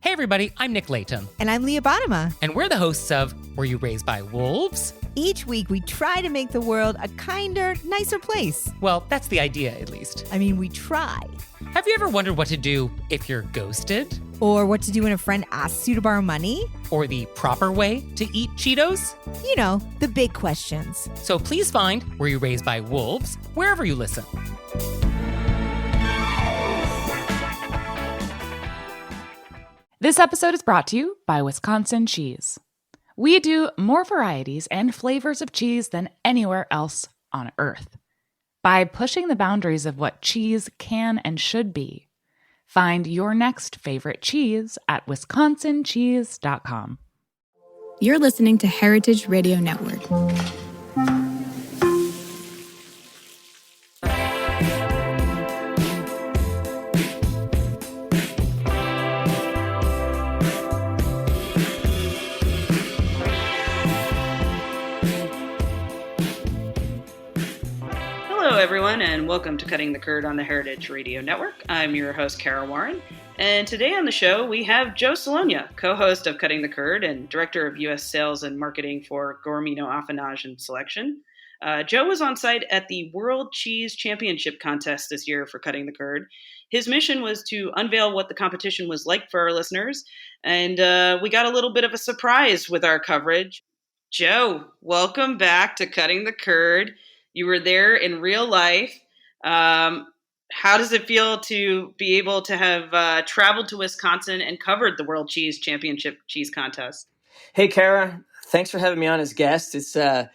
Hey everybody, I'm Nick Layton. And I'm Leah Bottima. And we're the hosts of Were You Raised by Wolves? Each week we try to make the world a kinder, nicer place. Well, that's the idea, at least. I mean, we try. Have you ever wondered what to do if you're ghosted? Or what to do when a friend asks you to borrow money? Or the proper way to eat Cheetos? You know, the big questions. So please find Were You Raised by Wolves wherever you listen. This episode is brought to you by Wisconsin Cheese. We do more varieties and flavors of cheese than anywhere else on Earth. By pushing the boundaries of what cheese can and should be, find your next favorite cheese at wisconsincheese.com. You're listening to Heritage Radio Network. Hello, everyone, and welcome to Cutting the Curd on the Heritage Radio Network. I'm your host, Kara Warren, and today on the show we have Joe Solonia, co-host of Cutting the Curd and Director of U.S. Sales and Marketing for Gourmino Affinage and Selection. Joe was on site at the World Cheese Championship contest this year for Cutting the Curd. His mission was to unveil what the competition was like for our listeners, and we got a little bit of a surprise with our coverage. Joe, welcome back to Cutting the Curd. You were there in real life. How does it feel to be able to have traveled to Wisconsin and covered the World Cheese Championship cheese contest? Hey, Kara. Thanks for having me on as guest. It's kind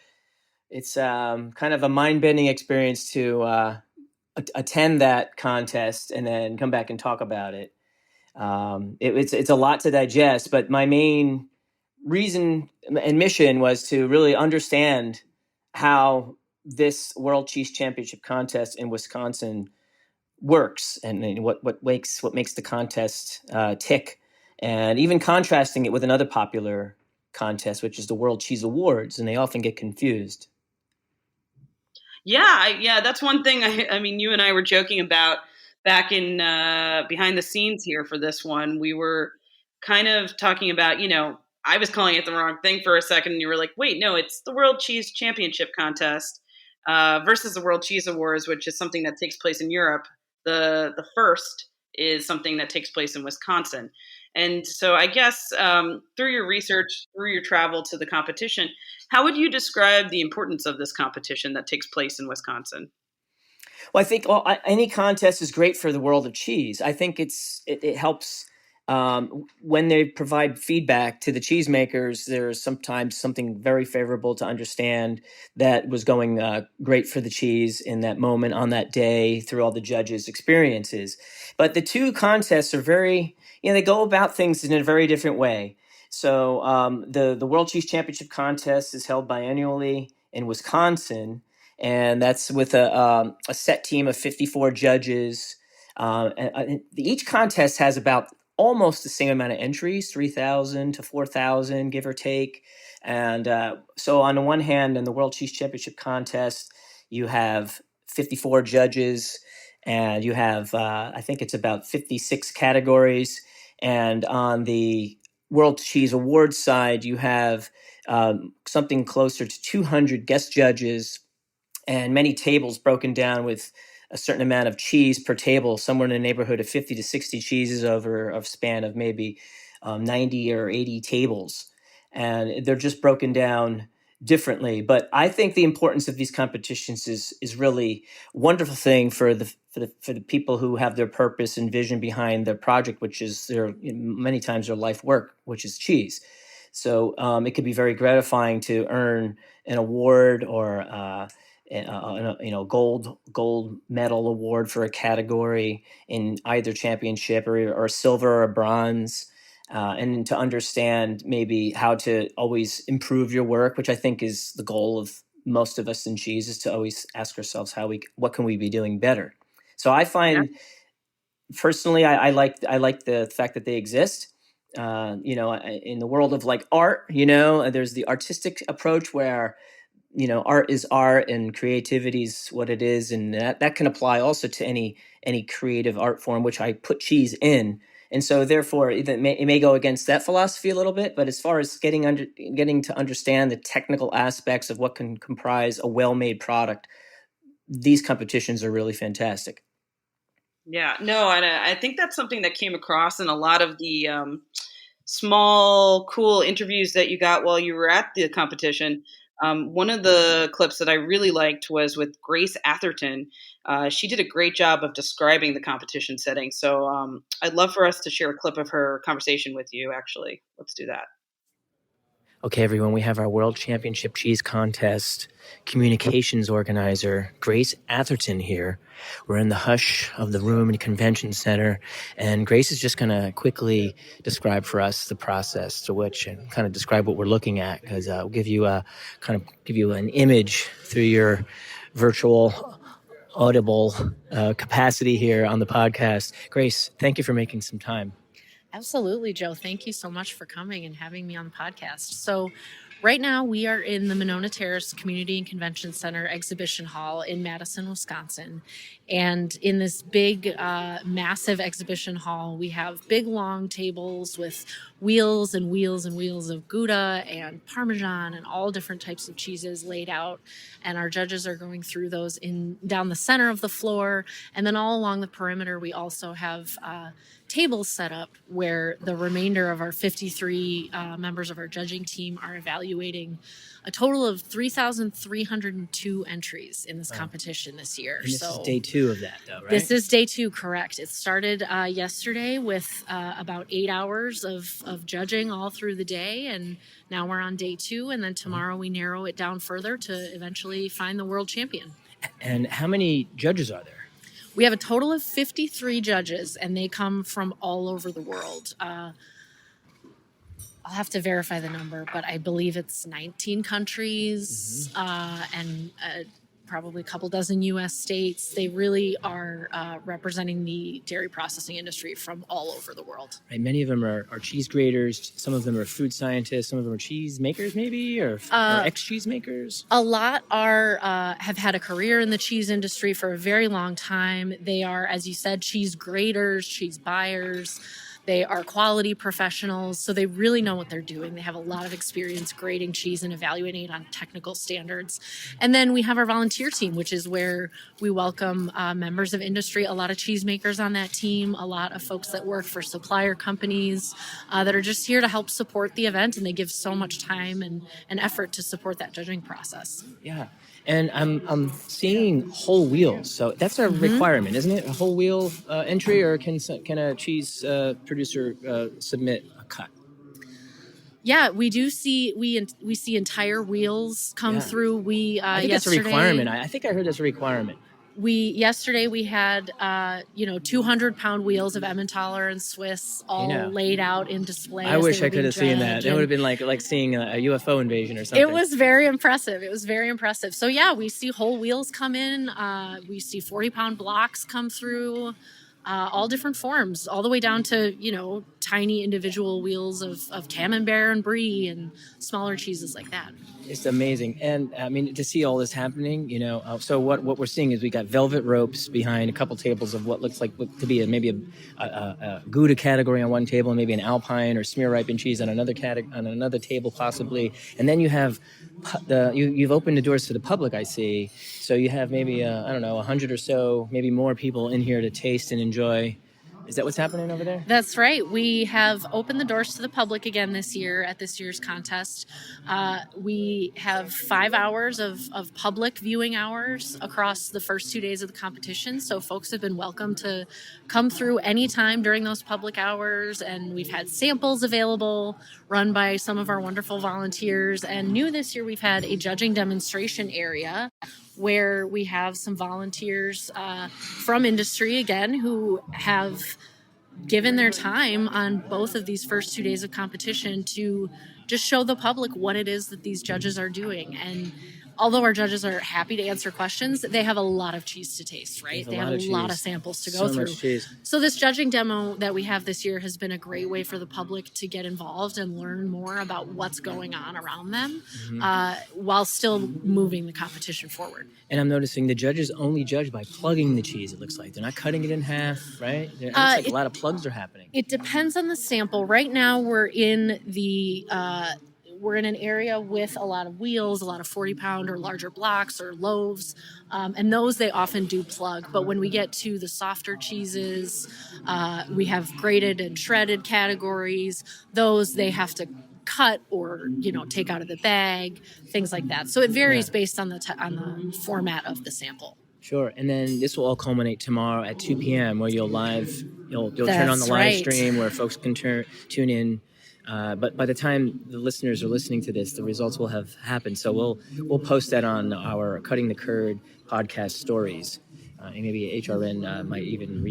of a mind-bending experience to attend that contest and then come back and talk about it. It's a lot to digest, but my main reason and mission was to really understand how this World Cheese Championship contest in Wisconsin works and what makes the contest tick, and even contrasting it with another popular contest, which is the World Cheese Awards, and they often get confused. Yeah, that's one thing. I mean, you and I were joking about back in behind the scenes here for this one. We were kind of talking about, I was calling it the wrong thing for a second, and you were like, wait, no, it's the World Cheese Championship contest versus the World Cheese Awards, which is something that takes place in Europe. The first is something that takes place in Wisconsin. And so I guess through your research, through your travel to the competition, how would you describe the importance of this competition that takes place in Wisconsin? Well, I think any contest is great for the world of cheese. I think it helps when they provide feedback to the cheesemakers. There's sometimes something very favorable to understand that was going great for the cheese in that moment, on that day, through all the judges' experiences. But the two contests are very, they go about things in a very different way. So the World Cheese Championship contest is held biannually in Wisconsin, and that's with a set team of 54 judges. And each contest has about almost the same amount of entries, 3,000 to 4,000, give or take. And so on the one hand, in the World Cheese Championship contest, you have 54 judges, and you have, I think it's about 56 categories. And on the World Cheese Awards side, you have something closer to 200 guest judges and many tables broken down with a certain amount of cheese per table, somewhere in the neighborhood of 50 to 60 cheeses over a span of maybe 90 or 80 tables. And they're just broken down differently. But I think the importance of these competitions is really a wonderful thing for the people who have their purpose and vision behind their project, which is many times their life work, which is cheese. So it could be very gratifying to earn an award or gold medal award for a category in either championship or silver or bronze, and to understand maybe how to always improve your work, which I think is the goal of most of us in cheese, is to always ask ourselves what can we be doing better. So I find personally, I like the fact that they exist. In the world of like art, there's the artistic approach where art is art and creativity is what it is. And that can apply also to any creative art form, which I put cheese in. And so therefore it may go against that philosophy a little bit, but as far as getting to understand the technical aspects of what can comprise a well-made product, these competitions are really fantastic. Yeah, no, and I think that's something that came across in a lot of the small, cool interviews that you got while you were at the competition. One of the clips that I really liked was with Grace Atherton. She did a great job of describing the competition setting. So I'd love for us to share a clip of her conversation with you, actually. Let's do that. Okay, everyone, we have our World Championship Cheese Contest communications organizer, Grace Atherton, here. We're in the hush of the Room and Convention Center, and Grace is just going to quickly describe for us the process to which, and kind of describe what we're looking at, because we'll give you an image through your virtual audible capacity here on the podcast. Grace, thank you for making some time. Absolutely, Joe. Thank you so much for coming and having me on the podcast. So right now we are in the Monona Terrace Community and Convention Center Exhibition Hall in Madison, Wisconsin. And in this big, massive exhibition hall, we have big, long tables with wheels and wheels and wheels of Gouda and Parmesan and all different types of cheeses laid out. And our judges are going through those down the center of the floor. And then all along the perimeter, we also have tables set up where the remainder of our 53 members of our judging team are evaluating a total of 3,302 entries in this competition this year. And this is day 2 of that, though, right? This is day 2, correct. It started yesterday with about 8 hours of judging all through the day, and now we're on day 2, and then tomorrow we narrow it down further to eventually find the world champion. And how many judges are there? We have a total of 53 judges, and they come from all over the world. I'll have to verify the number, but I believe it's 19 countries and probably a couple dozen U.S. states. They really are representing the dairy processing industry from all over the world. Right, many of them are cheese graders. Some of them are food scientists. Some of them are cheese makers, maybe, or ex-cheese makers. A lot are have had a career in the cheese industry for a very long time. They are, as you said, cheese graders, cheese buyers. They are quality professionals, so they really know what they're doing. They have a lot of experience grading cheese and evaluating it on technical standards. And then we have our volunteer team, which is where we welcome members of industry, a lot of cheesemakers on that team, a lot of folks that work for supplier companies that are just here to help support the event, and they give so much time and effort to support that judging process. Yeah. And I'm seeing whole wheels, so that's a requirement, isn't it? A whole wheel entry, or can a cheese producer submit a cut? Yeah, we do see we see entire wheels come through. I think that's a requirement. I think I heard that's a requirement. Yesterday we had 200-pound wheels of Emmentaler and Swiss all laid out in display. I wish I could have seen that. It would have been like seeing a UFO invasion or something. It was very impressive. So yeah, we see whole wheels come in. We see 40-pound blocks come through. All different forms, all the way down to, tiny individual wheels of Camembert and Brie and smaller cheeses like that. It's amazing. And I mean, to see all this happening, so what we're seeing is we got velvet ropes behind a couple tables of what looks like to be maybe a Gouda category on one table, and maybe an Alpine or smear ripened cheese on another on another table possibly. And then you have you've opened the doors to the public, I see. So you have maybe 100 or so, maybe more people in here to taste and enjoy. Is that what's happening over there? That's right. We have opened the doors to the public again this year at this year's contest. We have 5 hours of public viewing hours across the first 2 days of the competition. So folks have been welcome to come through anytime during those public hours. And we've had samples available run by some of our wonderful volunteers. And new this year, we've had a judging demonstration area where we have some volunteers from industry, again, who have given their time on both of these first 2 days of competition to just show the public what it is that these judges are doing. And although our judges are happy to answer questions, they have a lot of cheese to taste, right? They have a lot of cheese. samples to So go much through. cheese. So this judging demo that we have this year has been a great way for the public to get involved and learn more about what's going on around them, while still moving the competition forward. And I'm noticing the judges only judge by plugging the cheese, it looks like. They're not cutting it in half, right? It looks like a lot of plugs are happening. It depends on the sample. Right now we're in an area with a lot of wheels, a lot of 40-pound or larger blocks or loaves, and those they often do plug. But when we get to the softer cheeses, we have grated and shredded categories. Those they have to cut or take out of the bag, things like that. So it varies based on the format of the sample. Sure, and then this will all culminate tomorrow at 2 p.m. where you'll turn on the That's live right. stream where folks can tune in. But by the time the listeners are listening to this, the results will have happened. So we'll post that on our Cutting the Curd podcast stories. And maybe HRN might even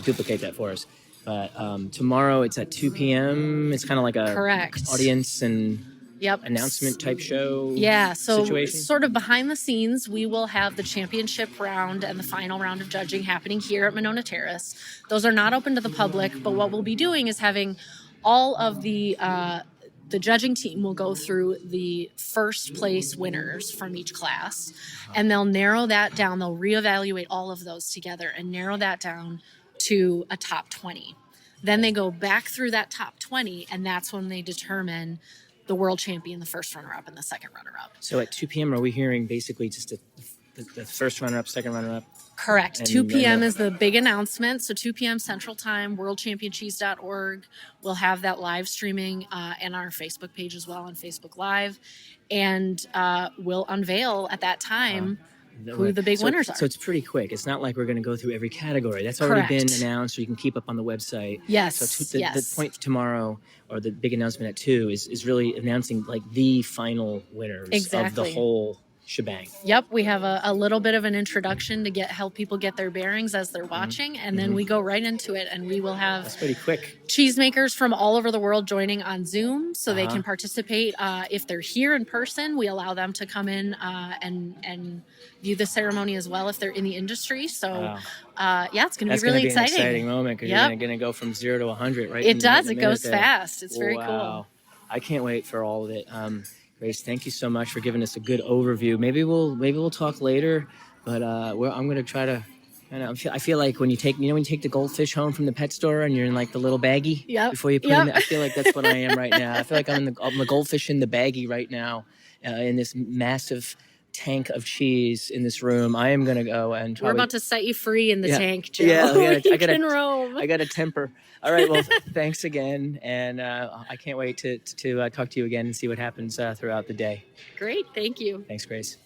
duplicate that for us. But tomorrow it's at 2 p.m. It's kind of like a Correct. audience and Yep. announcement type show. Yeah, so situation. sort of behind the scenes, we will have the championship round and the final round of judging happening here at Monona Terrace. Those are not open to the public, but what we'll be doing is having all of the judging team will go through the first place winners from each class, and they'll narrow that down. They'll reevaluate all of those together and narrow that down to a top 20. Then they go back through that top 20, and that's when they determine the world champion, the first runner-up, and the second runner-up. So at 2 p.m., are we hearing basically just the first runner-up, second runner-up? Correct. And 2 p.m. is the big announcement. So 2 p.m. Central Time, worldchampioncheese.org. We'll have that live streaming and our Facebook page as well on Facebook Live. And we'll unveil at that time who the big winners are. So it's pretty quick. It's not like we're going to go through every category. That's already been announced, so you can keep up on the website. Yes, So the point tomorrow, or the big announcement at 2, is really announcing like the final winners of the whole shebang. Yep, we have a little bit of an introduction to help people get their bearings as they're watching, and then we go right into it, and we will have That's pretty quick. cheesemakers from all over the world joining on Zoom, so they can participate. If they're here in person, we allow them to come in and view the ceremony as well if they're in the industry. So, it's going to be really exciting. That's going to be an exciting moment because you're going to go from 0 to 100, right? It does. It goes fast. It's very cool. I can't wait for all of it. Grace, thank you so much for giving us a good overview. Maybe we'll talk later, but I'm going to try to. I feel like when you take the goldfish home from the pet store and you're in like the little baggie before you put them in. I feel like that's what I am right now. I feel like I'm the goldfish in the baggie right now, in this massive tank of cheese in this room. I am going to go and we're about to set you free in the tank, Joe. Yeah, you can roam. I got a temper. All right, well, thanks again, and I can't wait to talk to you again and see what happens throughout the day. Great, thank you. Thanks, Grace.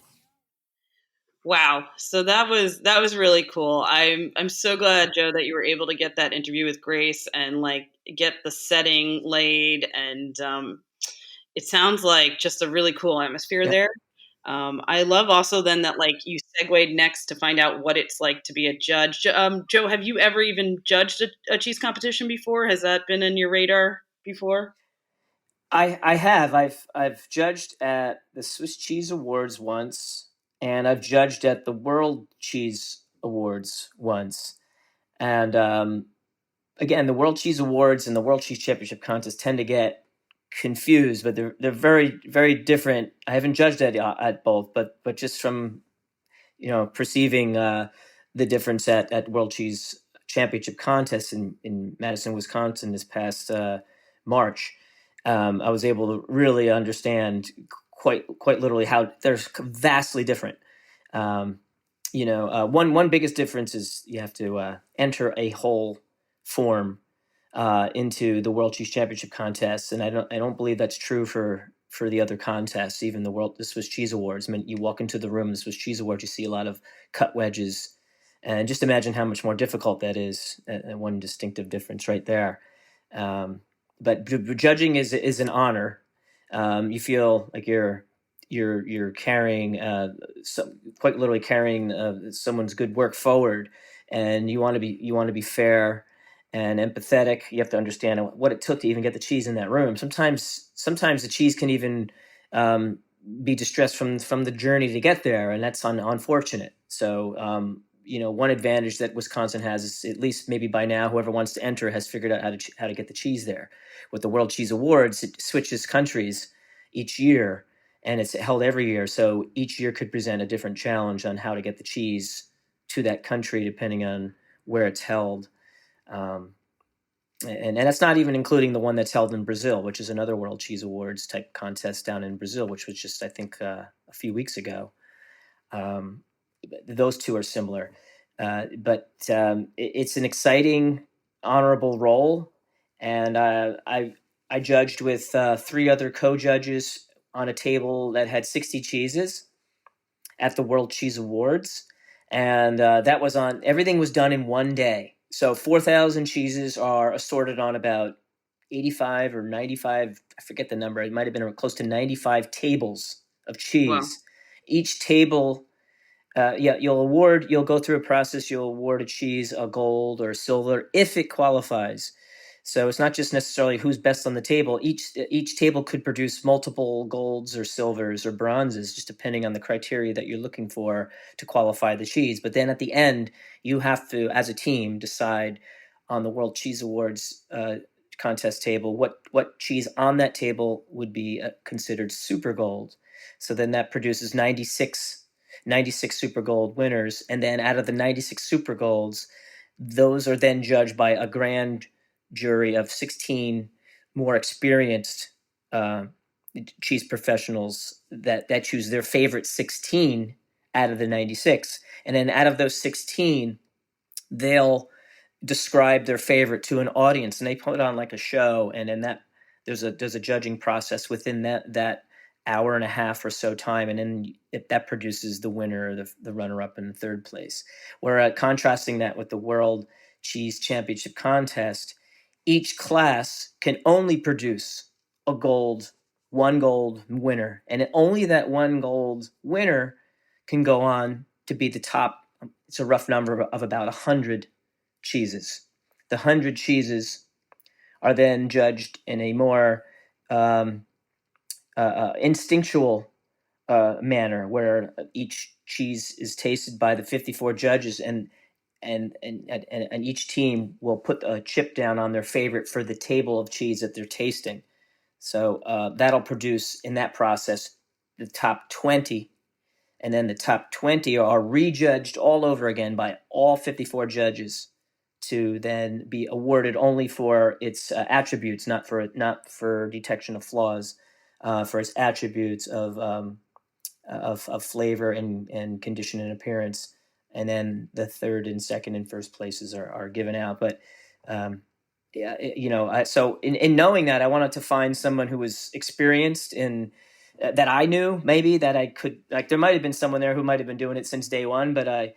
Wow. So that was really cool. I'm so glad, Joe, that you were able to get that interview with Grace and like get the setting laid. And it sounds like just a really cool atmosphere there. I love also then that like you segued next to find out what it's like to be a judge. Joe, have you ever even judged a cheese competition before? Has that been in your radar before? I have. I've judged at the Swiss Cheese Awards once, and I've judged at the World Cheese Awards once. And again, the World Cheese Awards and the World Cheese Championship contest tend to get confused, but they're very, very different. I haven't judged at both, but just from perceiving the difference at World Cheese Championship contest in Madison, Wisconsin this past March, I was able to really understand quite literally how they're vastly different. One biggest difference is you have to enter a whole form into the World Cheese Championship contest, and I don't believe that's true for the other contests, even the Swiss Cheese Awards. I mean, you walk into the room, the Swiss Cheese Awards, you see a lot of cut wedges, and just imagine how much more difficult that is. One distinctive difference right there. But judging is an honor. You feel like you're carrying, quite literally carrying someone's good work forward, and you want to be fair and empathetic. You have to understand what it took to even get the cheese in that room. Sometimes the cheese can even be distressed from the journey to get there, and that's unfortunate. So one advantage that Wisconsin has is, at least maybe by now, whoever wants to enter has figured out how to get the cheese there. With the World Cheese Awards, it switches countries each year, and it's held every year. So each year could present a different challenge on how to get the cheese to that country, depending on where it's held. And that's not even including the one that's held in Brazil, which is another World Cheese Awards type contest down in Brazil, which was just, I think, a few weeks ago. Those two are similar. But it's an exciting, honorable role. And I judged with 3 other co-judges on a table that had 60 cheeses at the World Cheese Awards. And everything was done in one day. So 4,000 cheeses are assorted on about 85 or 95, I forget the number, it might have been close to 95 tables of cheese. Wow. Each table, you'll go through a process, you'll award a cheese a gold or silver if it qualifies. So it's not just necessarily who's best on the table. Each table could produce multiple golds or silvers or bronzes, just depending on the criteria that you're looking for to qualify the cheese. But then at the end, you have to, as a team, decide on the World Cheese Awards contest table what cheese on that table would be considered super gold. So then that produces 96 super gold winners. And then out of the 96 super golds, those are then judged by a grand jury of 16 more experienced cheese professionals that choose their favorite 16 out of the 96. And then out of those 16, they'll describe their favorite to an audience, and they put on like a show. And then there's a judging process within that hour and a half or so time, and then that produces the winner, the runner-up, in third place. We're contrasting that with the World Cheese Championship contest. Each class can only produce one gold winner, and only that one gold winner can go on to be the top. It's a rough number of about 100 cheeses. The 100 cheeses are then judged in a more instinctual manner, where each cheese is tasted by the 54 judges, and each team will put a chip down on their favorite for the table of cheese that they're tasting. So that'll produce, in that process, the top 20, and then the top 20 are rejudged all over again by all 54 judges to then be awarded only for its attributes, not for detection of flaws, for its attributes of flavor and condition and appearance. And then the third and second and first places are given out. But so in knowing that, I wanted to find someone who was experienced in that I knew, maybe that I could, like, there might have been someone there who might have been doing it since day one, but I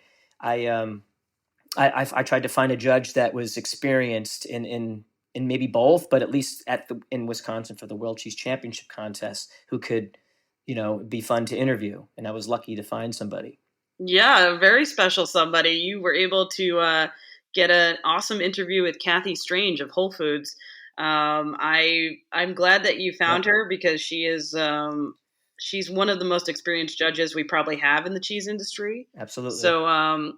tried to find a judge that was experienced in maybe both, but at least in Wisconsin for the World Cheese Championship contest, who could, be fun to interview. And I was lucky to find somebody. Yeah, a very special somebody. You were able to get an awesome interview with Kathy Strange of Whole Foods. I'm glad that you found her, because she is she's one of the most experienced judges we probably have in the cheese industry. Absolutely. So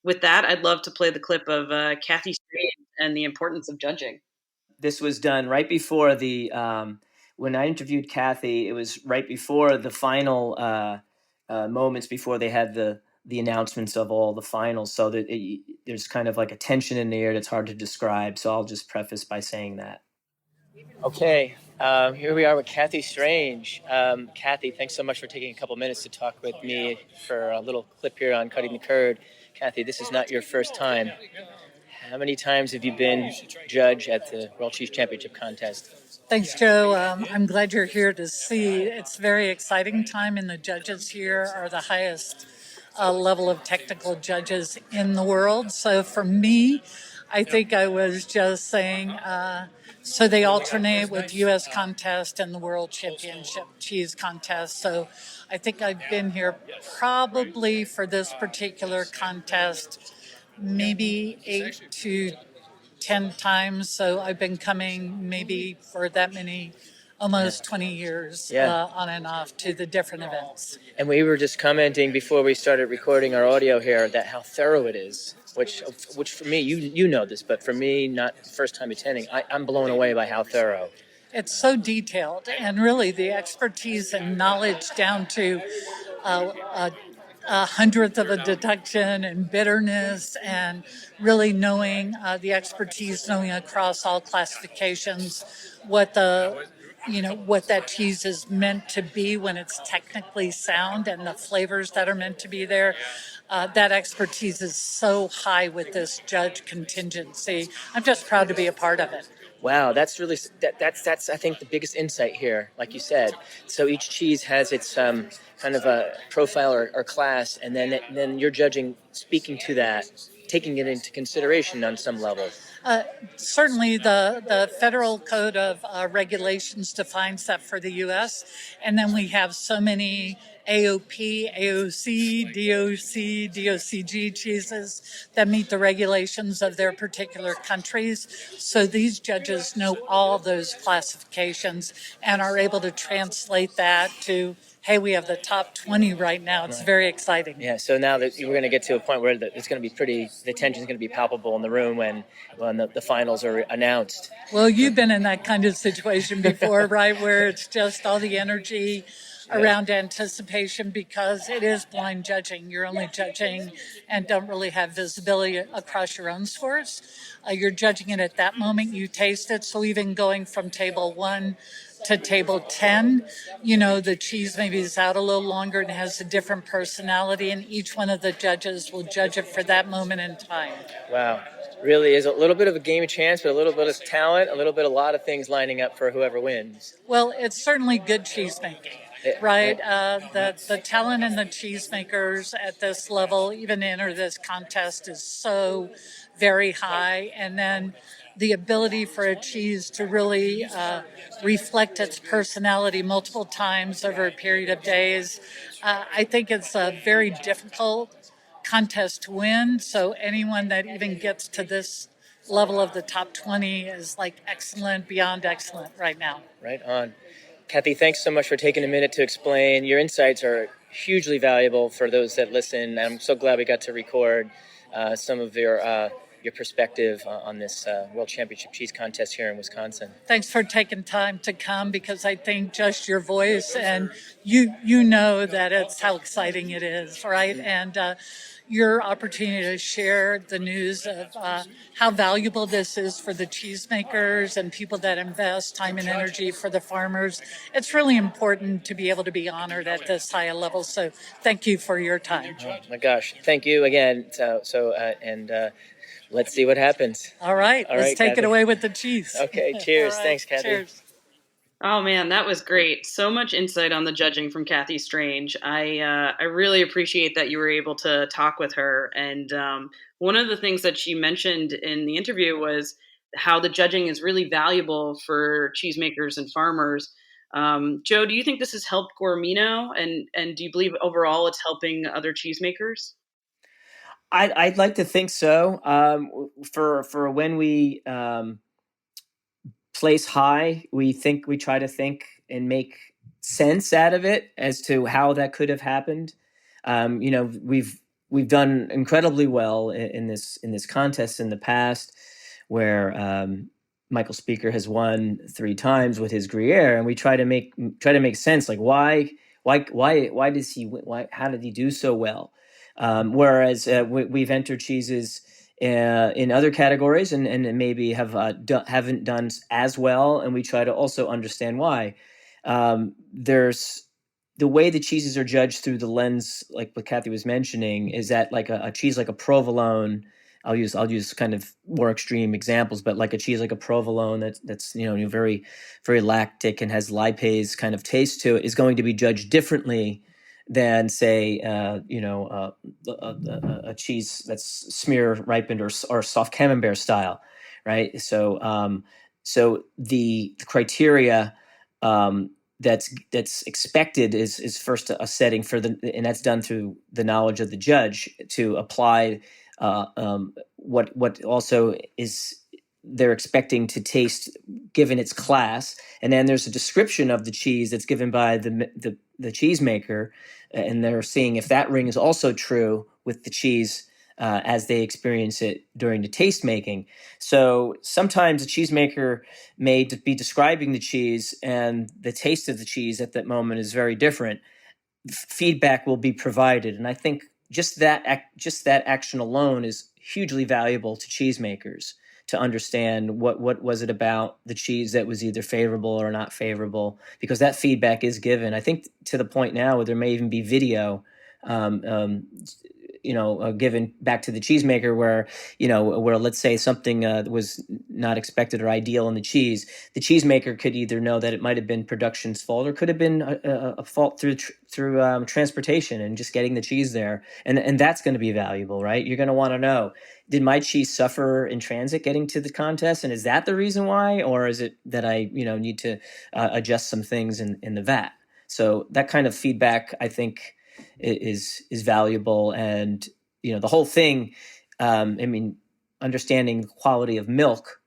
with that, I'd love to play the clip of Kathy Strange and the importance of judging. This was done right before when I interviewed Kathy, it was right before the final moments, before they had the announcements of all the finals. So that there's kind of like a tension in the air that's hard to describe. So I'll just preface by saying that. Okay, here we are with Kathy Strange. Kathy, thanks so much for taking a couple minutes to talk with me for a little clip here on Cutting the Curd. Kathy, this is not your first time. How many times have you been judge at the World Cheese Championship contest? Thanks, Joe. I'm glad you're here to see. It's a very exciting time, and the judges here are the highest level of technical judges in the world. So for me, I think I was just saying, so they alternate with U.S. contest and the World Championship Cheese contest. So I think I've been here probably for this particular contest maybe 8 to 10 times. So I've been coming maybe for that many almost 20 years Yeah. on and off to the different events. And we were just commenting before we started recording our audio here that how thorough it is, which for me, you know this, but for me, not first time attending, I'm blown away by how thorough. It's so detailed, and really the expertise and knowledge down to a hundredth of a deduction and bitterness, and really knowing the expertise, knowing across all classifications what what that cheese is meant to be when it's technically sound, and the flavors that are meant to be there. That expertise is so high with this judge contingency. I'm just proud to be a part of it. Wow, that's really that's I think the biggest insight here, like you said. So each cheese has its kind of a profile or class, and then you're judging, speaking to that, taking it into consideration on some level. Certainly, the federal code of regulations defines that for the U.S., and then we have so many AOP, AOC, DOC, DOCG cheeses that meet the regulations of their particular countries. So these judges know all those classifications and are able to translate that to, hey, we have the top 20 right now. It's very exciting. Yeah, so now that we're going to get to a point where it's going to be the tension's going to be palpable in the room when the finals are announced. Well, you've been in that kind of situation before, right? Where it's just all the energy around anticipation, because it is blind judging. You're only judging and don't really have visibility across your own scores. You're judging it at that moment. You taste it. So even going from table 1 to table 10, the cheese maybe is out a little longer and has a different personality, and each one of the judges will judge it for that moment in time. Wow. Really is a little bit of a game of chance, but a little bit of talent, a lot of things lining up for whoever wins. Well, it's certainly good cheese making. Right, the talent in the cheesemakers at this level, even to enter this contest, is so very high. And then the ability for a cheese to really reflect its personality multiple times over a period of days. I think it's a very difficult contest to win. So anyone that even gets to this level of the top 20 is like excellent, beyond excellent right now. Right on. Kathy, thanks so much for taking a minute to explain. Your insights are hugely valuable for those that listen. I'm so glad we got to record some of your perspective on this World Championship Cheese Contest here in Wisconsin. Thanks for taking time to come, because I think just your voice and you know that it's how exciting it is, right? And your opportunity to share the news of how valuable this is for the cheesemakers and people that invest time and energy for the farmers. It's really important to be able to be honored at this high level. So thank you for your time. Oh my gosh, thank you again. Let's see what happens. All right, let's take Kathy. It away with the cheese. Okay, cheers. Right, Thanks, Kathy. Cheers. Oh man, that was great. So much insight on the judging from Kathy Strange. I really appreciate that you were able to talk with her. And one of the things that she mentioned in the interview was how the judging is really valuable for cheesemakers and farmers. Joe, do you think this has helped Gourmino? And do you believe overall it's helping other cheesemakers? I'd like to think so. For when we place high, we try to think and make sense out of it as to how that could have happened. We've done incredibly well in this contest in the past, where Michael Speaker has won 3 times with his Gruyere, and we try to make sense, like why does he win? How did he do so well? Whereas we've entered cheeses in other categories and maybe haven't done as well, and we try to also understand why. There's the way the cheeses are judged through the lens, like what Kathy was mentioning, is that like a cheese like a provolone. I'll use kind of more extreme examples, but like a cheese like a provolone that's very very lactic and has lipase kind of taste to it is going to be judged differently than say a cheese that's smear ripened or soft camembert style, right? So the criteria that's expected is first a setting for and that's done through the knowledge of the judge to apply what also is they're expecting to taste given its class. And then there's a description of the cheese that's given by the cheesemaker, and they're seeing if that rings also true with the cheese as they experience it during the taste making. So sometimes a cheesemaker may be describing the cheese, and the taste of the cheese at that moment is very different. Feedback will be provided, and I think just that action alone is hugely valuable to cheesemakers, to understand what was it about the cheese that was either favorable or not favorable, because that feedback is given. I think to the point now where there may even be video given back to the cheesemaker, where let's say something was not expected or ideal in the cheesemaker could either know that it might have been production's fault, or could have been a fault through transportation and just getting the cheese there, and that's going to be valuable, right? You're going to want to know, did my cheese suffer in transit getting to the contest, and is that the reason why, or is it that I need to adjust some things in the vat? So that kind of feedback, I think, is valuable. And the whole thing, understanding the quality of milk,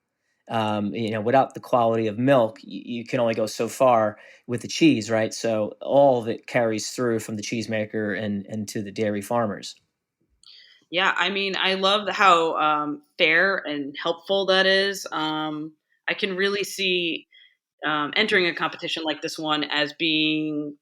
without the quality of milk, you can only go so far with the cheese, right? So all of it carries through from the cheesemaker and to the dairy farmers. Yeah, I love how fair and helpful that is. I can really see entering a competition like this one as being,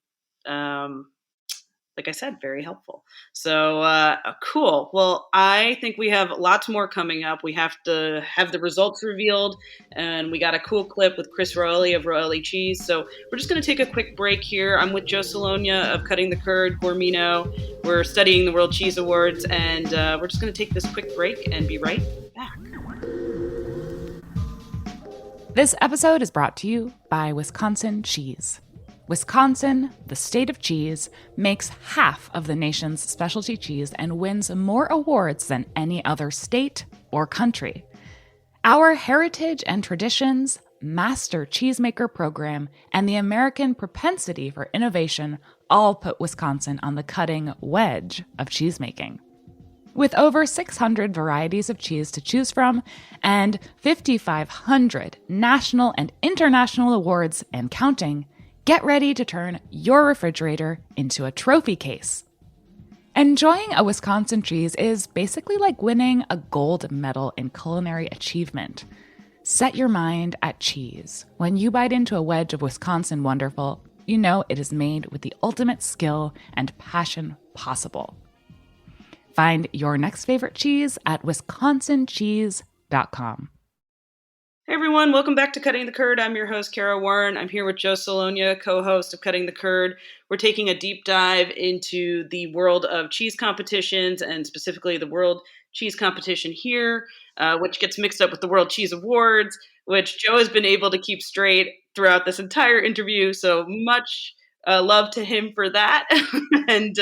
like I said, very helpful. So cool. Well, I think we have lots more coming up. We have to have the results revealed, and we got a cool clip with Chris Roelli of Roelli Cheese. So we're just going to take a quick break here. I'm with Joe Solonia of Cutting the Curd, Gormino. We're studying the World Cheese Awards, and we're just going to take this quick break and be right back. This episode is brought to you by Wisconsin Cheese. Wisconsin, the state of cheese, makes half of the nation's specialty cheese and wins more awards than any other state or country. Our heritage and traditions, master cheesemaker program, and the American propensity for innovation all put Wisconsin on the cutting edge of cheesemaking. With over 600 varieties of cheese to choose from and 5,500 national and international awards and counting, get ready to turn your refrigerator into a trophy case. Enjoying a Wisconsin cheese is basically like winning a gold medal in culinary achievement. Set your mind at cheese. When you bite into a wedge of Wisconsin Wonderful, you know it is made with the ultimate skill and passion possible. Find your next favorite cheese at wisconsincheese.com. Hey everyone, welcome back to Cutting the Curd. I'm your host, Kara Warren. I'm here with Joe Solonia, co-host of Cutting the Curd. We're taking a deep dive into the world of cheese competitions, and specifically the World Cheese Competition here, which gets mixed up with the World Cheese Awards, which Joe has been able to keep straight throughout this entire interview. So much love to him for that. And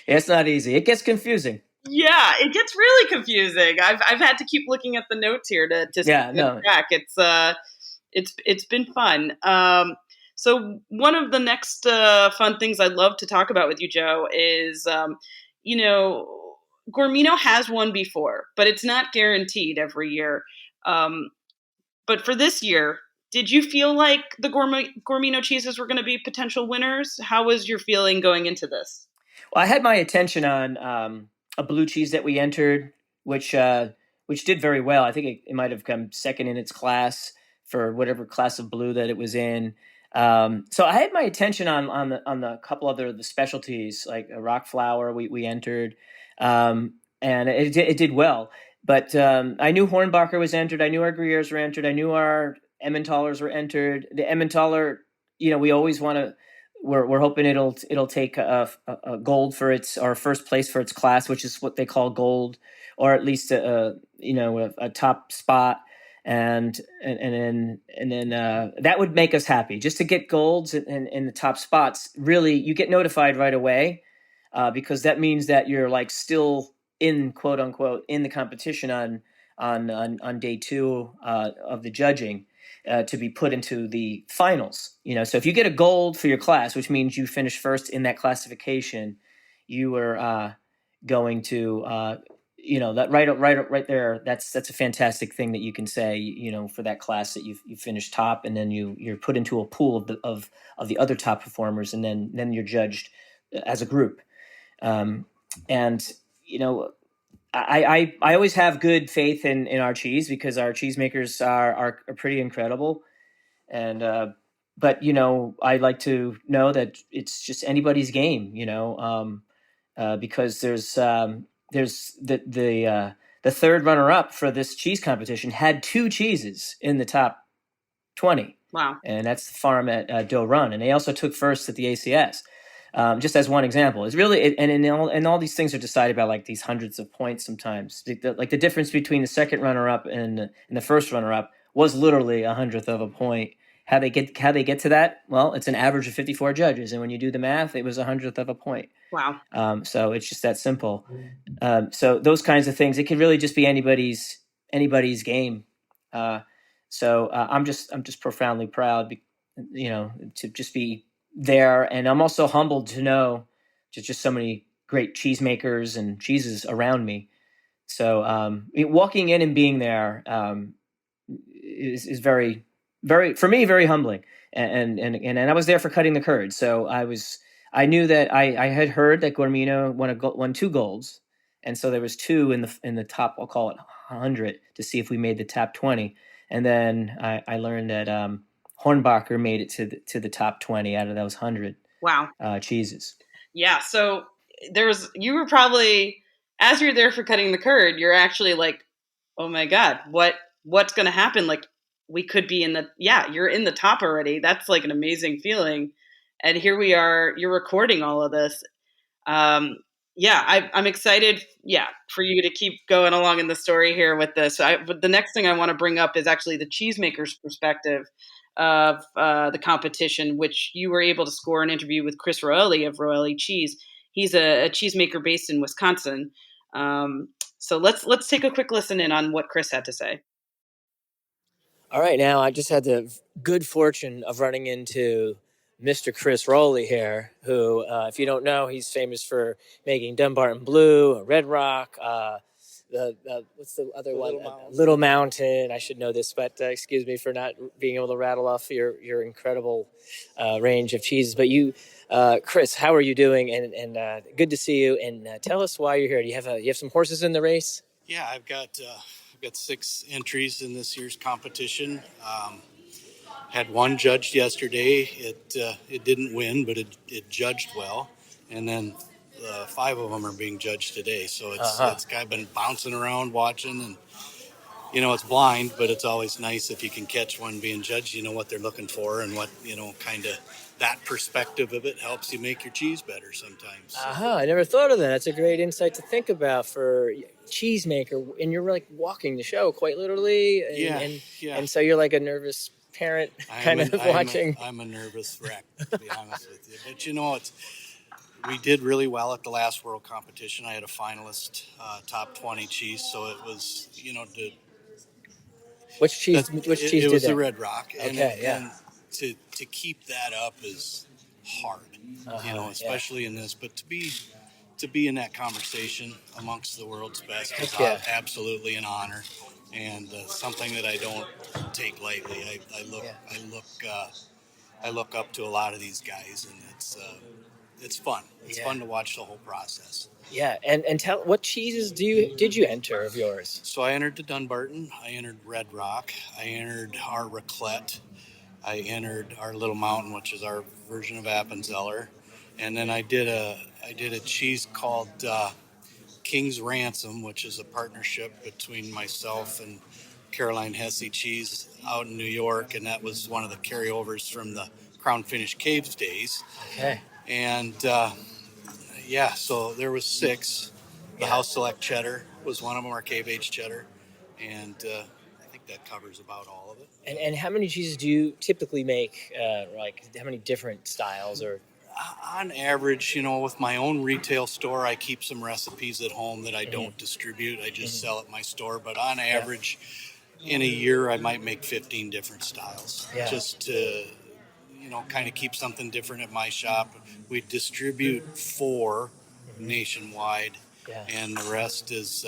it's not easy. It gets confusing. Yeah, it gets really confusing. I've had to keep looking at the notes here to track. It's been fun. So one of the next fun things I'd love to talk about with you, Joe, is Gormino has won before, but it's not guaranteed every year. But for this year, did you feel like the Gormino cheeses were going to be potential winners? How was your feeling going into this? Well, I had my attention on a blue cheese that we entered, which did very well. I think it might have come second in its class for whatever class of blue that it was in. So I had my attention on the couple other the specialties, like a rock flour we entered, and it did well. But I knew Hornbacher was entered. I knew our Gruyères were entered. I knew our Emmentahlers were entered. The Emmentaler, we always want to. We're hoping it'll take a gold for our first place for its class, which is what they call gold, or at least a top spot, and then that would make us happy just to get golds in the top spots. Really, you get notified right away because that means that you're like still in quote unquote in the competition on day 2 of the judging. To be put into the finals, so if you get a gold for your class, which means you finished first in that classification, you were going to that right there, that's a fantastic thing that you can say, for that class that you finished top, and then you're put into a pool of the other top performers, and then you're judged as a group. And I always have good faith in our cheese, because our cheesemakers are pretty incredible. And but I like to know that it's just anybody's game, because there's the third runner up for this cheese competition had 2 cheeses in the top 20. Wow. And that's the farm at Doe Run, and they also took first at the ACS. Just as one example, it's really, and all these things are decided by like these hundreds of points sometimes. Like the difference between the second runner up and the first runner up was literally 100th of a point. How they get to that? Well, it's an average of 54 judges, and when you do the math, it was 100th of a point. Wow. So it's just that simple. So those kinds of things, it could really just be anybody's game. So I'm just profoundly proud, to just be there, and I'm also humbled to know just so many great cheesemakers and cheeses around me. So walking in and being there is very, very, for me, very humbling. And I was there for cutting the curd, so I knew that I had heard that Guarmino won 2 golds, and so there was 2 in the top, I'll call it 100, to see if we made the top 20. And then I learned that Hornbacher made it to the top 20 out of those 100. Wow. Cheeses. Yeah. So you were probably, as you're there for cutting the curd, you're actually like, oh my God, what's going to happen? Like, we could be you're in the top already. That's like an amazing feeling. And here we are, you're recording all of this. I'm excited, for you to keep going along in the story here with this. But the next thing I want to bring up is actually the cheesemaker's perspective of the competition, which you were able to score an interview with Chris Roelli of Roelli Cheese. He's a cheesemaker based in Wisconsin. So let's take a quick listen in on what Chris had to say. All right, now I just had the good fortune of running into Mr. Chris Roelli here, who, if you don't know, he's famous for making Dumbarton Blue, Red Rock, what's the other one? Little Mountain. I should know this, but excuse me for not being able to rattle off your incredible range of cheeses. But you, Chris, how are you doing? And good to see you. And tell us why you're here. Do you have some horses in the race? Yeah, I've got 6 entries in this year's competition. Had one judged yesterday. It didn't win, but it judged well. And then 5 of them are being judged today. So it's kind of been bouncing around watching, and it's blind, but it's always nice if you can catch one being judged. You know what they're looking for, and what kind of that perspective of it helps you make your cheese better sometimes. I never thought of that. That's a great insight to think about for cheesemaker, and you're like walking the show quite literally. And so you're like a nervous parent watching. I'm a nervous wreck, to be honest with you. But we did really well at the last World Competition. I had a finalist, top 20 cheese, so it was, Which cheese? It was the Red Rock. Okay, and to keep that up is hard, especially in this. But to be in that conversation amongst the world's best is absolutely an honor, and something that I don't take lightly. I look up to a lot of these guys, and it's fun. It's fun to watch the whole process. Yeah, and tell, what cheeses did you enter of yours? So I entered the Dunbarton. I entered Red Rock. I entered our Raclette. I entered our Little Mountain, which is our version of Appenzeller, and then I did a cheese called King's Ransom, which is a partnership between myself and Caroline Hesse Cheese out in New York, and that was one of the carryovers from the Crown Finish Caves days. Okay. And so there was 6. The House Select Cheddar was one of them, our Cave Age Cheddar, and I think that covers about all of it. And how many cheeses do you typically make? Like how many different styles? Or on average, with my own retail store, I keep some recipes at home that I don't distribute. I just sell at my store. But on average, in a year, I might make 15 different styles, just to kind of keep something different at my shop. We distribute 4 nationwide, Yeah. and the rest is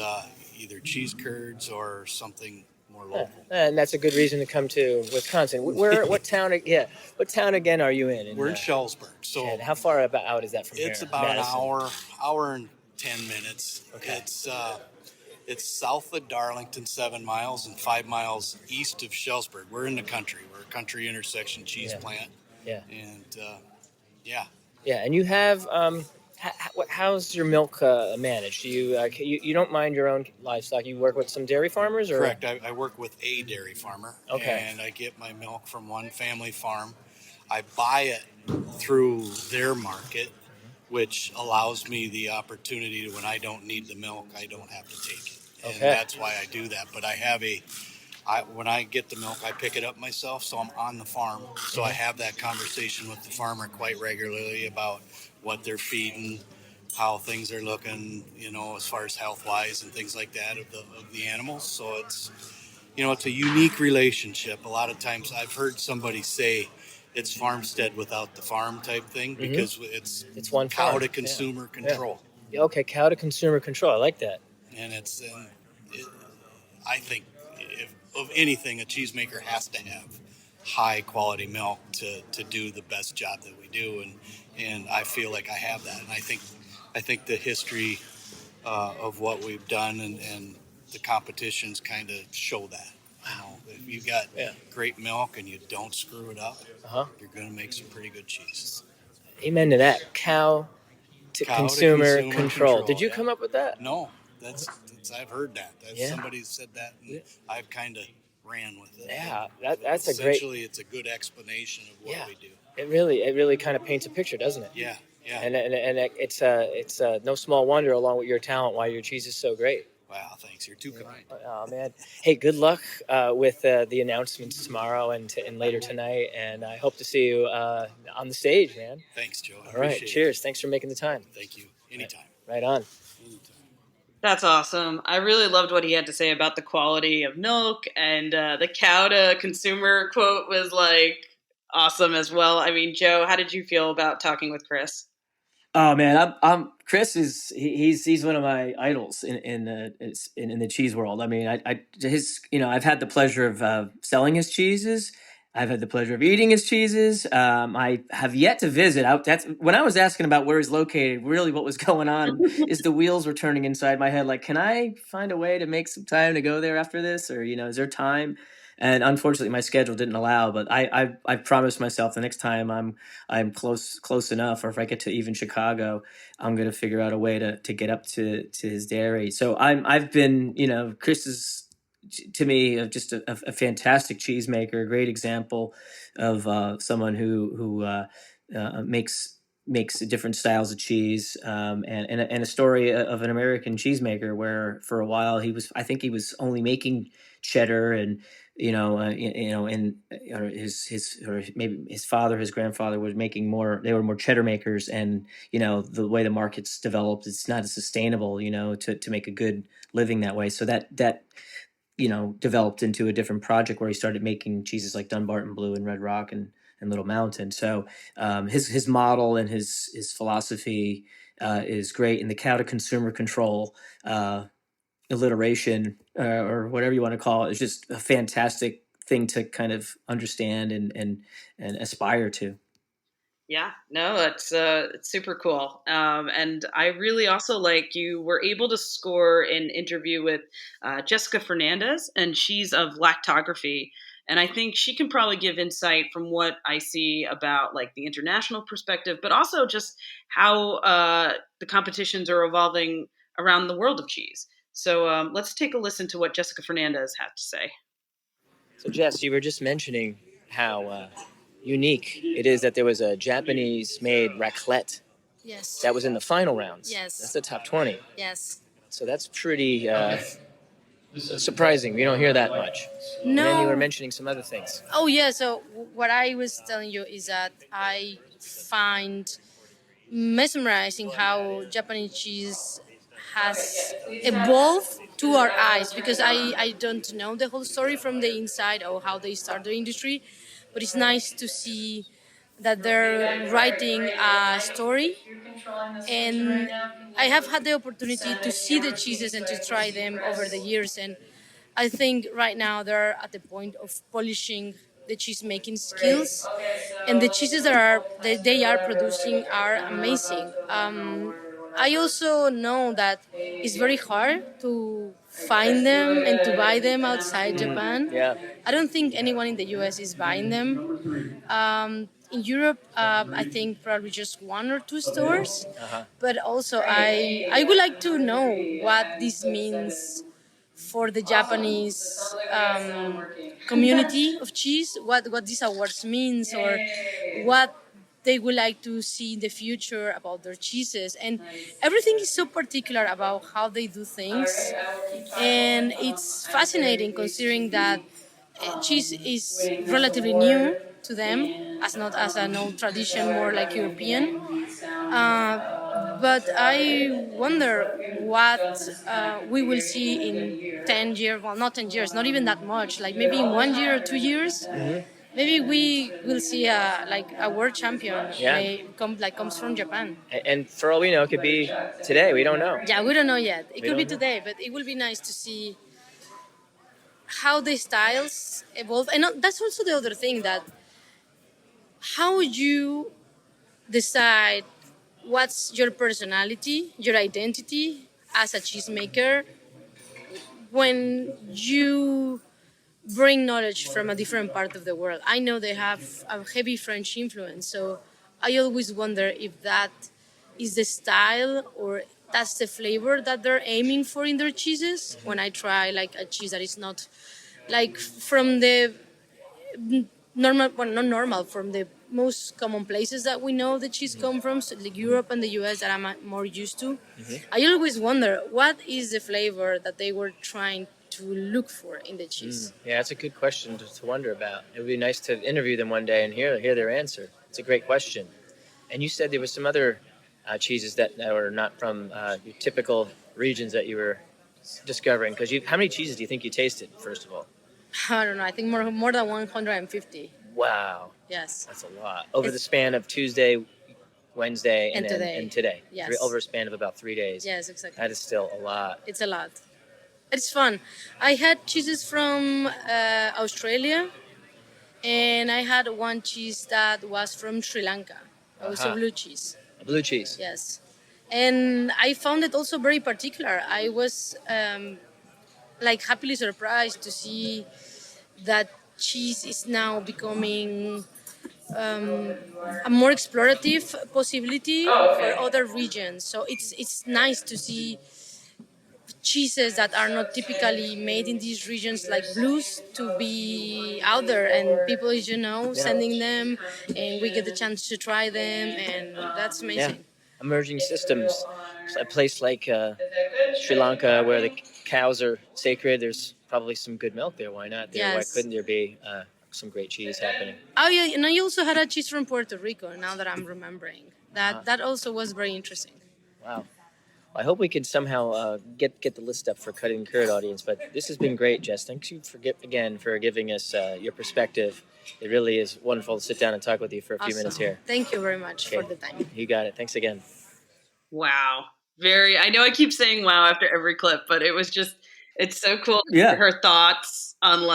either cheese curds or something more Yeah. local. And that's a good reason to come to Wisconsin. Where, what town? Yeah, what town again are you in? We're in Schellsburg, so and how far about out is that from here? it's about Madison? an hour and 10 minutes. Okay. It's south of Darlington, 7 miles, and 5 miles east of Schellsburg. We're in the country. We're a country intersection cheese plant. Yeah. And yeah. Yeah, and you have how's your milk managed? Do you don't mind your own livestock? You work with some dairy farmers, or Correct. I work with a dairy farmer. Okay. And I get my milk from one family farm. I buy it through their market, which allows me the opportunity to, when I don't need the milk, I don't have to take it. And Okay. that's why I do that. But I have when I get the milk, I pick it up myself, so I'm on the farm. So I have that conversation with the farmer quite regularly about what they're feeding, how things are looking, as far as health-wise and things like that of the animals. So it's a unique relationship. A lot of times I've heard somebody say it's farmstead without the farm type thing, because it's one cow farm. to consumer control. Yeah, okay, cow to consumer control. I like that. And I think of anything, a cheesemaker has to have high quality milk to do the best job that we do, and I feel like I have that. And I think the history of what we've done and the competitions kind of show that. If you got great milk and you don't screw it up, you're going to make some pretty good cheese. Amen to that. Cow to consumer control. Did you come up with that? No, that's I've heard that. Somebody said that, and I've kind of ran with it. Yeah, that's a great. Essentially, it's a good explanation of what we do. It really kind of paints a picture, doesn't it? Yeah, yeah. And it's no small wonder, along with your talent, why your cheese is so great. Wow, thanks. You're too kind. Oh man. Hey, good luck with the announcements tomorrow and later tonight, and I hope to see you on the stage, man. Thanks, Joe. All right. Cheers. Thanks for making the time. Thank you. Anytime. Right on. That's awesome. I really loved what he had to say about the quality of milk, and the cow to consumer quote was awesome as well. I mean, Joe, how did you feel about talking with Chris? Oh man, I'm Chris is he's one of my idols in the cheese world. I mean, I've had the pleasure of selling his cheeses. I've had the pleasure of eating his cheeses. I have yet to visit. That's when I was asking about where he's located. Really, what was going on is the wheels were turning inside my head. Like, can I find a way to make some time to go there after this, or is there time? And unfortunately, my schedule didn't allow. But I promised myself the next time I'm close enough, or if I get to even Chicago, I'm going to figure out a way to get up to his dairy. So I've been Chris is, to me, just a fantastic cheesemaker, a great example of someone who makes different styles of cheese, and a story of an American cheesemaker where for a while I think he was only making cheddar, and and or maybe his father, his grandfather was making more. They were more cheddar makers, and the way the market's developed, it's not as sustainable, to make a good living that way. So that developed into a different project where he started making cheeses like Dunbarton Blue and Red Rock and Little Mountain. So his model and his philosophy is great. And the cow to consumer control alliteration, or whatever you want to call it, is just a fantastic thing to kind of understand and aspire to. Yeah, no, it's super cool. And I really also you were able to score an interview with Jessica Fernandez, and she's of Lactography. And I think she can probably give insight from what I see about the international perspective, but also just how the competitions are evolving around the world of cheese. So let's take a listen to what Jessica Fernandez had to say. So Jess, you were just mentioning how unique it is that there was a Japanese-made raclette. Yes. That was in the final rounds. Yes. That's the top 20. Yes. So that's pretty surprising. We don't hear that much. No. And then you were mentioning some other things. Oh, yeah. So what I was telling you is that I find mesmerizing how Japanese cheese has evolved to our eyes, because I don't know the whole story from the inside or how they start the industry. But it's nice to see that they're writing a story, and I have had the opportunity to see the cheeses and to try them over the years. And I think right now they're at the point of polishing the cheese making skills, and the cheeses that they are producing are amazing. I also know that it's very hard to find them and to buy them outside Japan. Yeah. I don't think anyone in the US is buying them. In Europe, I think probably just one or two stores. But also, I would like to know what this means for the Japanese community of cheese, what these awards means, or what they would like to see in the future about their cheeses. And everything is so particular about how they do things. And it's fascinating considering that cheese is relatively new to them, as not as an old tradition, more like European. But I wonder what we will see in 10 years, well, not 10 years, not even that much, like maybe in 1 year or 2 years. Maybe we will see a world champion comes from Japan. And for all we know, it could be today. We don't know. Yeah, we don't know yet. It could be today, but it will be nice to see how the styles evolve. And that's also the other thing, that how you decide what's your personality, your identity as a cheesemaker when you bring knowledge from a different part of the world. I know they have a heavy French influence, so I always wonder if that is the style or that's the flavor that they're aiming for in their cheeses. When I try like a cheese that is not like from the normal, well, not normal, from the most common places that we know the cheese come from, so like Europe and the US that I'm more used to. I always wonder what is the flavor that they were trying to look for in the cheese. Yeah, that's a good question to wonder about. It would be nice to interview them one day and hear their answer. It's a great question. And you said there was some other cheeses that were not from your typical regions that you were discovering. Because how many cheeses do you think you tasted, first of all? I don't know. I think more than 150. Wow. Yes. That's a lot. Over the span of Tuesday, Wednesday, and today. Yes. Over a span of about 3 days. Yes, exactly. That is still a lot. It's a lot. It's fun. I had cheeses from Australia, and I had one cheese that was from Sri Lanka. It was a blue cheese. A blue cheese. Yes. And I found it also very particular. I was happily surprised to see that cheese is now becoming a more explorative possibility for other regions. So it's nice to see cheeses that are not typically made in these regions, like blues, to be out there and people, sending them, and we get the chance to try them, and that's amazing. Yeah. Emerging systems. A place like Sri Lanka where the cows are sacred, there's probably some good milk there. Why not? Yes. Why couldn't there be some great cheese happening? Oh yeah, and I also had a cheese from Puerto Rico, now that I'm remembering. That also was very interesting. Wow. I hope we can somehow get the list up for Cutting the Curd audience. But this has been great, Jess. Thanks you for giving us your perspective. It really is wonderful to sit down and talk with you for a few minutes here. Thank you very much for the time. You got it. Thanks again. Wow. I know I keep saying wow after every clip, but it's so cool to hear her thoughts on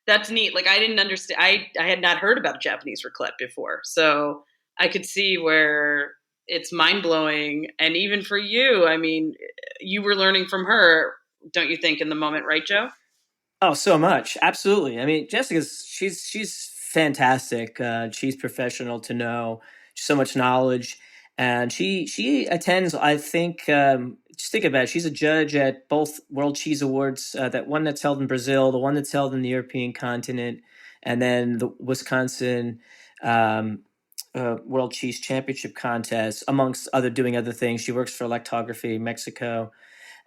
that's neat. Like, I didn't understand. I had not heard about Japanese raclette before. So I could see where it's mind-blowing. And even for you, I mean, you were learning from her, don't you think, in the moment, right, Joe? Oh, so much. Absolutely. I mean, she's fantastic. She's professional to know, so much knowledge. And she attends, I think, just think about it. She's a judge at both World Cheese Awards, that one that's held in Brazil, the one that's held in the European continent, and then the Wisconsin World Cheese Championship contest, amongst doing other things. She works for Lactography Mexico,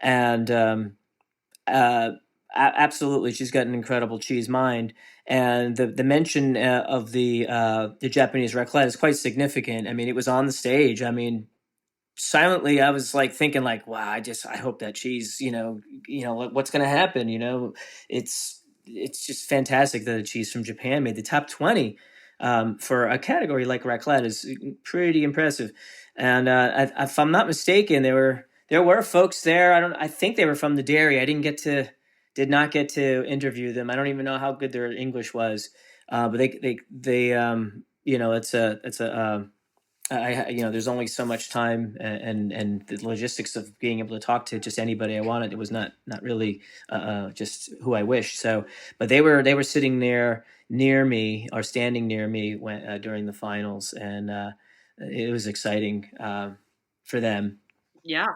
and absolutely, she's got an incredible cheese mind. And the mention of the Japanese raclette is quite significant. I mean, it was on the stage. I mean, silently, I was like thinking, like, wow, I hope that cheese, what's going to happen? It's just fantastic that the cheese from Japan made the top 20. for a category like raclette is pretty impressive. And if I'm not mistaken, there were folks there. I think they were from the dairy. I did not get to interview them. I don't even know how good their English was. But they there's only so much time and the logistics of being able to talk to just anybody I wanted. It was not really just who I wished. So, but they were sitting there near me or standing near me during the finals, and it was exciting for them. Yeah.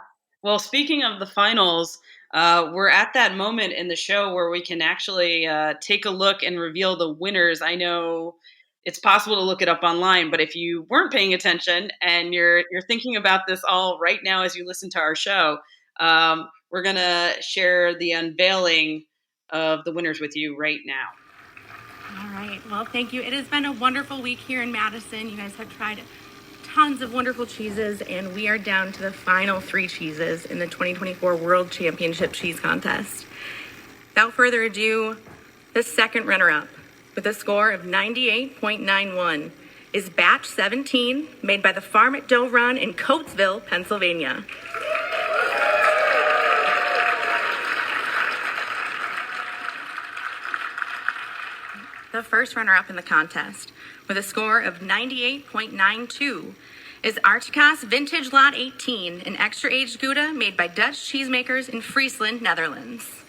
Well, speaking of the finals, we're at that moment in the show where we can actually take a look and reveal the winners. I know it's possible to look it up online, but if you weren't paying attention and you're thinking about this all right now as you listen to our show, we're going to share the unveiling of the winners with you right now. All right. Well, thank you. It has been a wonderful week here in Madison. You guys have tried tons of wonderful cheeses, and we are down to the final 3 cheeses in the 2024 World Championship Cheese Contest. Without further ado, the second runner-up with a score of 98.91 is Batch 17, made by the Farm at Doe Run in Coatesville, Pennsylvania. The first runner-up in the contest, with a score of 98.92, is Archicas Vintage Lot 18, an extra-aged Gouda made by Dutch cheesemakers in Friesland, Netherlands.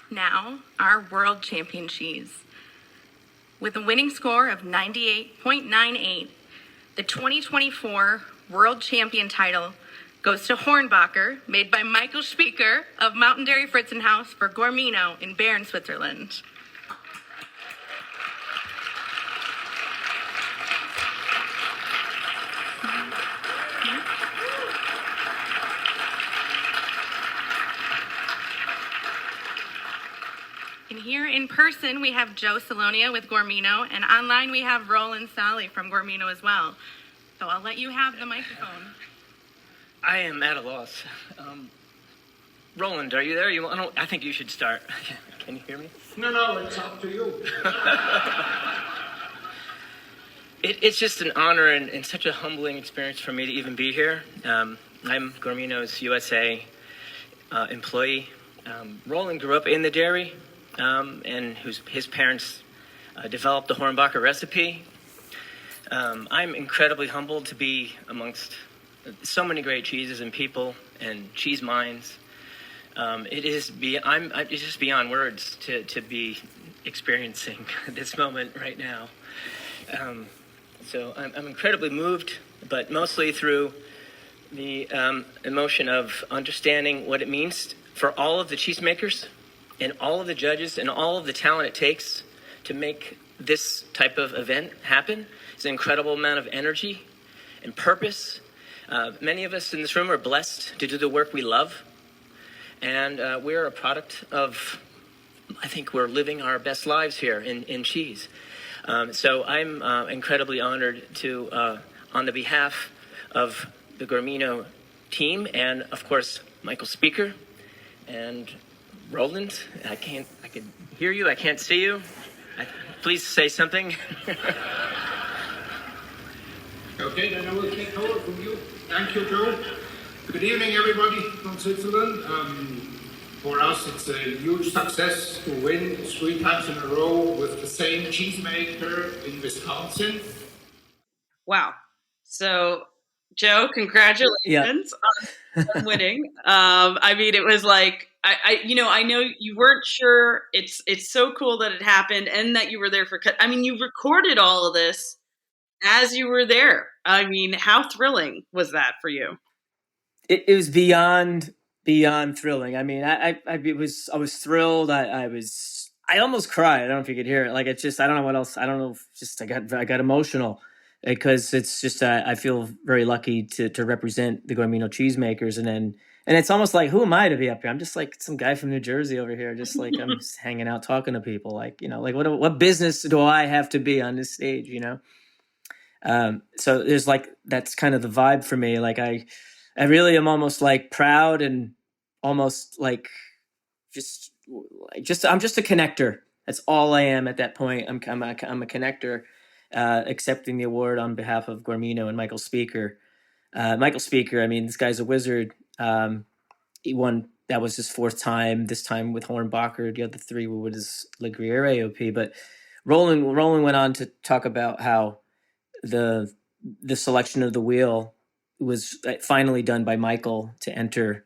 Now, our world champion cheese. With a winning score of 98.98, the 2024 world champion title goes to Hornbacher, made by Michael Spieker of Mountain Dairy Fritzenhaus for Gormino in Bern, Switzerland. And here in person, we have Joe Salonia with Gormino, and online we have Roland Sally from Gormino as well. So I'll let you have the microphone. I am at a loss. Roland, are you there? I think you should start. Can you hear me? No, it's up to you. It's just an honor and such a humbling experience for me to even be here. I'm Gormino's USA employee. Roland grew up in the dairy, and his parents developed the Hornbacher recipe. I'm incredibly humbled to be amongst so many great cheeses and people and cheese minds. It's just beyond words to be experiencing this moment right now. So I'm incredibly moved, but mostly through the emotion of understanding what it means for all of the cheesemakers and all of the judges and all of the talent it takes to make this type of event happen. It's an incredible amount of energy and purpose. Many of us in this room are blessed to do the work we love, and we're a product of, I think we're living our best lives here in cheese. So I'm incredibly honored to, on the behalf of the Gormino team, and of course Michael Spieker and Roland. I can hear you. I can't see you. Please say something. Okay, then I will take over from you. Thank you, Joe. Good evening, everybody from Switzerland. For us, it's a huge success to win 3 times in a row with the same cheesemaker in Wisconsin. Wow. So, Joe, congratulations on winning. I mean, it was like, I know you weren't sure. It's so cool that it happened and that you were there you recorded all of this as you were there. I mean, how thrilling was that for you? It was beyond thrilling. I mean, I was thrilled. I almost cried. I don't know if you could hear it. Like, it's just, I don't know what else. I don't know if just I got emotional because it's just I feel very lucky to represent the Gormino cheesemakers, and it's almost like, who am I to be up here? I'm just like some guy from New Jersey over here, just like I'm just hanging out talking to people. Like, like what business do I have to be on this stage? So there's like, that's kind of the vibe for me. Like I really am almost like proud and almost like I'm just a connector. That's all I am at that point. I'm a connector, accepting the award on behalf of Guarmino and Michael Speaker. Michael Speaker, I mean, this guy's a wizard. He won. That was his fourth time. This time with Hornbacher. The other three were with his Legriere AOP. But Roland went on to talk about how the selection of the wheel was finally done by Michael to enter.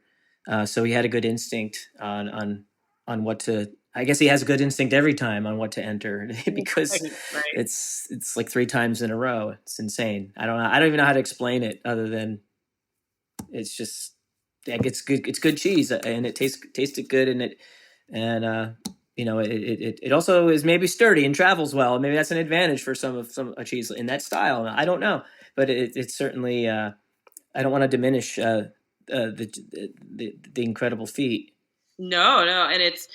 So he had a good instinct on what to. I guess he has a good instinct every time on what to enter because Right. it's like 3 times in a row. It's insane. I don't even know how to explain it other than it's just like it's good. It's good cheese and it tasted good it also is maybe sturdy and travels well. Maybe that's an advantage for some a cheese in that style. I don't know, but it's certainly. I don't want to diminish the incredible feat. No, and it's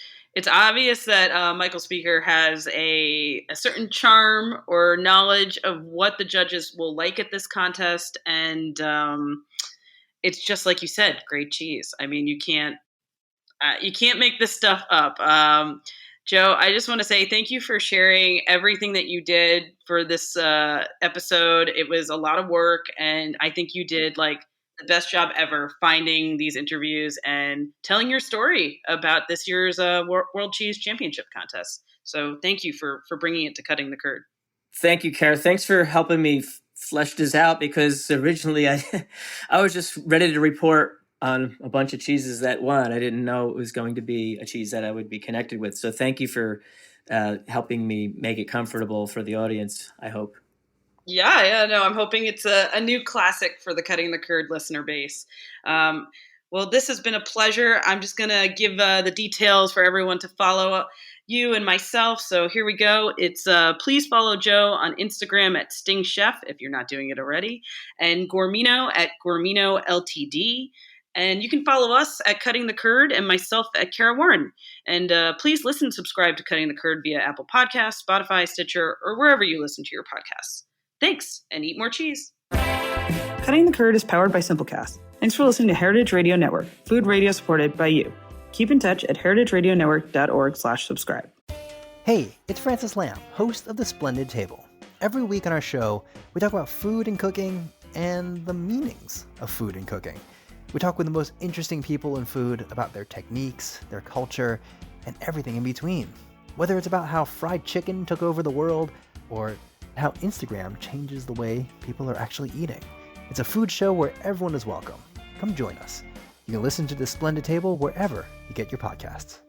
obvious that Michael Speaker has a certain charm or knowledge of what the judges will like at this contest, and it's just like you said, great cheese. I mean, you can't make this stuff up. Joe, I just want to say thank you for sharing everything that you did for this episode. It was a lot of work, and I think you did like the best job ever finding these interviews and telling your story about this year's World Cheese Championship contest. So thank you for bringing it to Cutting the Curd. Thank you, Kara. Thanks for helping me flesh this out because originally I was just ready to report on a bunch of cheeses that won. I didn't know it was going to be a cheese that I would be connected with. So thank you for helping me make it comfortable for the audience, I hope. Yeah, no, I'm hoping it's a new classic for the Cutting the Curd listener base. Well, this has been a pleasure. I'm just going to give the details for everyone to follow you and myself. So here we go. It's please follow Joe on Instagram at Sting Chef if you're not doing it already, and Guarmino at Guarmino LTD. And you can follow us at Cutting the Curd and myself at Kara Warren. And please listen and subscribe to Cutting the Curd via Apple Podcasts, Spotify, Stitcher, or wherever you listen to your podcasts. Thanks, and eat more cheese. Cutting the Curd is powered by Simplecast. Thanks for listening to Heritage Radio Network, food radio supported by you. Keep in touch at heritageradionetwork.org/subscribe. Hey, it's Francis Lamb, host of The Splendid Table. Every week on our show, we talk about food and cooking and the meanings of food and cooking. We talk with the most interesting people in food about their techniques, their culture, and everything in between. Whether it's about how fried chicken took over the world or how Instagram changes the way people are actually eating. It's a food show where everyone is welcome. Come join us. You can listen to The Splendid Table wherever you get your podcasts.